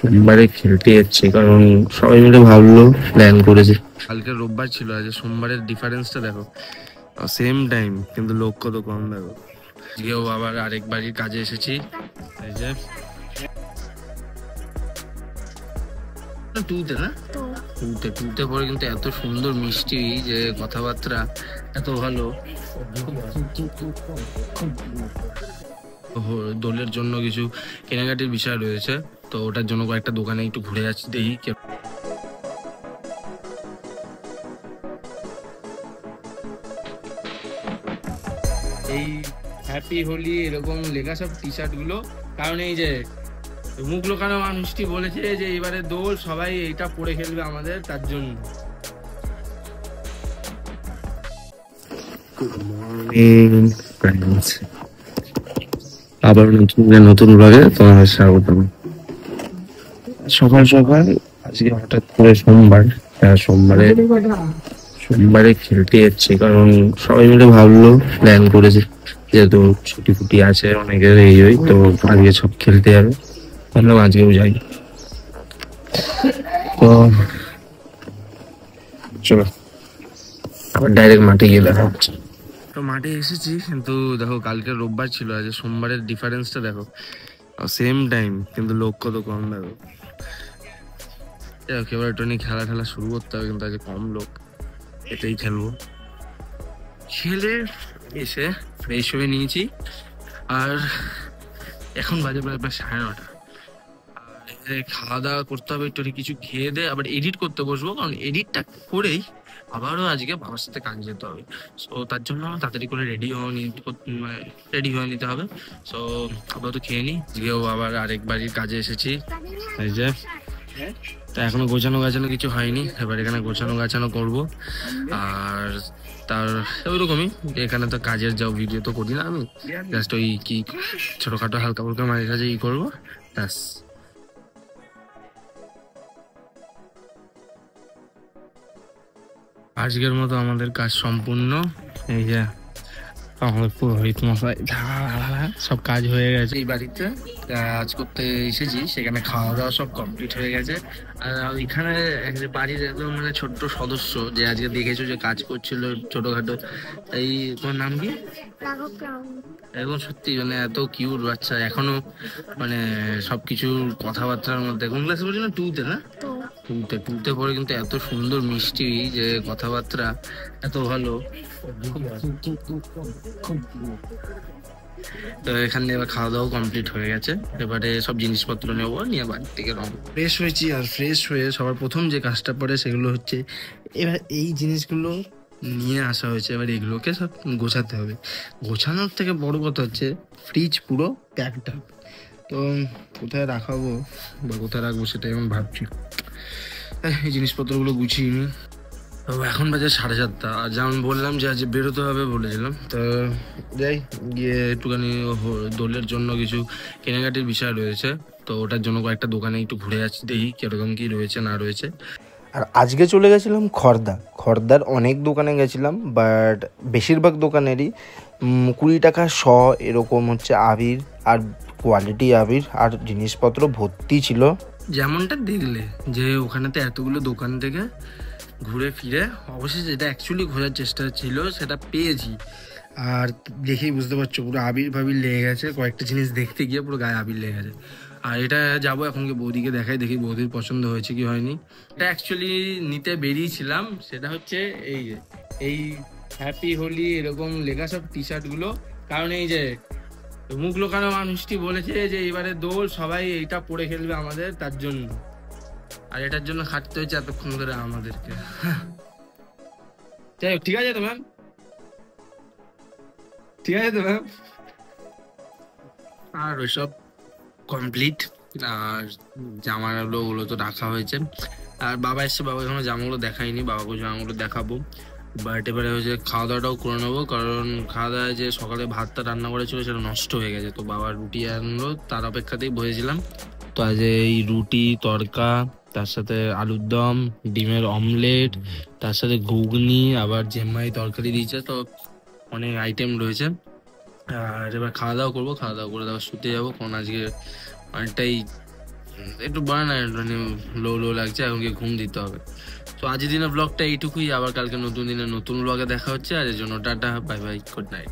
সোমবারে খেলতে যাচ্ছি, কারণ সবাই মিলে ভাবলো, প্ল্যান করেছে। কালকে রোববার ছিল, আজ সোমবারের ডিফারেন্সটা দেখো। সেম টাইম কিন্তু লোক কত কম দেখো। আজকেও আবার আরেক বাড়ির কাজে এসেছি। এই যে টুতে না টুতে পরে কিন্তু এত সুন্দর মিষ্টি যে কথাবার্তা এত ভালো। দোলের জন্য কিছু কেনাকাটির বিষয় রয়েছে, তো ওটার জন্য কয়েকটা দোকানে একটু ঘুরে যাচ্ছি, দেখি। এই হ্যাপি হোলি এরকম লেখা সব টি শার্ট গুলো, কারণ এই যে মুখ লোকানো মানুষটি বলেছে যে এবারে দোল সবাই এইটা পরে খেলবে আমাদের, তার জন্য। আবার নতুন ব্লগে তোমাদের স্বাগতম। সকাল সকাল আজকে হঠাৎ করে সোমবারে খেলতে যাচ্ছি, কারণ সবাই মিলে ভাবলো, প্ল্যান করেছে, যেহেতু ছুটি ফুটি আছে অনেকের, এই ওই তো আজকে সব খেলতে যাবে, ভাবলাম আজকেও যাই। তো চলো আবার ডাইরেক্ট মাঠে গিয়ে দেখা হচ্ছে। তো মাঠে এসেছি, কিন্তু দেখো কালকে রোববার ছিল, আজ সোমবারের ডিফারেন্সটা দেখো। সেম টাইম কিন্তু লোক কত কম দেখো। এবার একটু খেলা ঠেলা শুরু করতে হবে, কিন্তু আজ কম লোক, এটাই খেলবো। খেলে এসে ফ্রেশ হয়ে নিয়েছি, আর এখন বাজে প্রায় 9:30। খাওয়া দাওয়া করতে হবে, একটু কিছু খেয়ে দে আবার এডিট করতে বসবো, কারণ এডিটটা করেই আবারও আজকে বাবার সাথে কাজে যেতে হবে। সো তার জন্য তাড়াতাড়ি করে রেডি হয়ে নিতে হবে। সো আপাতত খেয়ে নিই, আজকেও আবার আরেক বাড়ির কাজে এসেছি। এই যে তা এখনো গোছানো গাছানো কিছু হয়নি, এবার এখানে গোছানো গাছানো করবো। আর তার ওইরকমই, এখানে তো কাজের যাও ভিডিও তো করি না আমি, জাস্ট ওই কি ছোটখাটো হালকা ফুলকা মাঝে কাজে করবো, ব্যাস। আজকের মতো আমাদের কাজ সম্পূর্ণ। এই যে আমাদের পুরোহিত মশাই সব কাজ হয়ে গেছে। এই বাড়িতে কাজ করতে এসেছি, সেখানে খাওয়া দাওয়া সব কমপ্লিট হয়ে গেছে। আর এখানে বাড়ির একদম মানে ছোট্ট সদস্য যে আজকে দেখেছো যে কাজ করছিল ছোটখাটো, এই তোমার নাম কি? এখন সত্যি মানে এত কিউট বাচ্চা এখনো, মানে সবকিছুর কথাবার্তার মধ্যে। কোন ক্লাসে পড়ছি না? টুতে না টুতে পরে কিন্তু এত সুন্দর মিষ্টি যে কথাবার্তা এত ভালো। তো এখানে এবার খাওয়া দাওয়া কমপ্লিট হয়ে গেছে, এবারে সব জিনিসপত্র নেবো, নিয়ে বাড়ি থেকে রওনা। ফ্রেশ হয়েছি, আর ফ্রেশ হয়ে সবার প্রথম যে কাজটা পড়ে সেগুলো হচ্ছে এবার এই জিনিসগুলো নিয়ে আসা হয়েছে, এবার এগুলোকে সব গোছাতে হবে। গোছানোর থেকে বড় কথা হচ্ছে ফ্রিজ পুরো প্যাকড আপ। তো কোথায় রাখাবো বা কোথায় রাখবো সেটা এখন ভাবছি। এই জিনিসপত্রগুলো গুছিয়ে নিই। তো এখন বাজে 7:30, আর যেমন বললাম যে আজ বেরোতে হবে বলেছিলাম, তো যাই গিয়ে একটুখানি দোলের জন্য কিছু কেনাকাটির বিষয় রয়েছে, তো ওটার জন্য কয়েকটা দোকানে একটু ঘুরে যাচ্ছি, দেখি কিরকম কি রয়েছে না রয়েছে। আর আজকে চলে গেছিলাম খড়দার অনেক দোকানে গেছিলাম, বাট বেশিরভাগ দোকানেরই 20 টাকা এরকম হচ্ছে আবির, আর কোয়ালিটি আবির আর জিনিসপত্র ভর্তি ছিল। যেমনটা দেখলে যে ওখানেতে এতগুলো দোকান থেকে ঘুরে ফিরে অবশ্যই যেটা অ্যাকচুয়ালি খোঁজার চেষ্টা ছিল সেটা পেয়েছি। আর দেখেই বুঝতে পারছো পুরো আবির ফাবির লেগে গেছে, কয়েকটা জিনিস দেখতে গিয়ে পুরো গায়ে আবির লেগে গেছে। আর এটা যাবো এখন কি বৌদিকে দেখাই, দেখি বৌদির পছন্দ হয়েছে কি হয়নি। এটা অ্যাকচুয়ালি নিতে বেরিয়েছিলাম, সেটা হচ্ছে এই হ্যাপি হোলি এরকম লেখা সব টি শার্ট গুলো, কারণ এই যে মুখ লোকানো মানুষটি বলেছে যে এবারে দোল সবাই এইটা পরে খেলবে আমাদের, তার জন্য। আর এটার জন্য খাটতে হয়েছে এতক্ষণ ধরে আমাদেরকে। যাই হোক, ঠিক আছে তো ম্যাম, ঠিক আছে তো ম্যাম। আর ওইসব কমপ্লিট, আর জামাগুলো ওগুলো তো রাখা হয়েছে। আর বাবা এসছে, বাবা এখনো জামাগুলো দেখাইনি, বাবাকে জামাগুলো দেখাবো। বাট এবারে হচ্ছে খাওয়া দাওয়াটাও করে নেবো, কারণ খাওয়া দাওয়া যে সকালে ভাতটা রান্না করেছিল সেটা নষ্ট হয়ে গেছে, তো বাবা রুটি আনলো, তার অপেক্ষাতেই বসেছিলাম। তো আজ এই রুটি তড়কা, তার সাথে আলুর দম, ডিমের অমলেট, তার সাথে ঘুগনি, আবার জেম্মাই তরকারি দিয়েছে, তো অনেক আইটেম রয়েছে। আর এবার খাওয়া দাওয়া করবো, খাওয়া দাওয়া করে শুতে যাবো, কারণ আজকে অনেকটাই একটু বলে না, লো লো লাগছে, এখন গিয়ে ঘুম দিতে হবে। তো আজকের দিনের ব্লগটা এইটুকুই, আবার কালকে নতুন দিনে নতুন ব্লগে দেখা হচ্ছে। আর এর জন্য tata, bye bye, good night.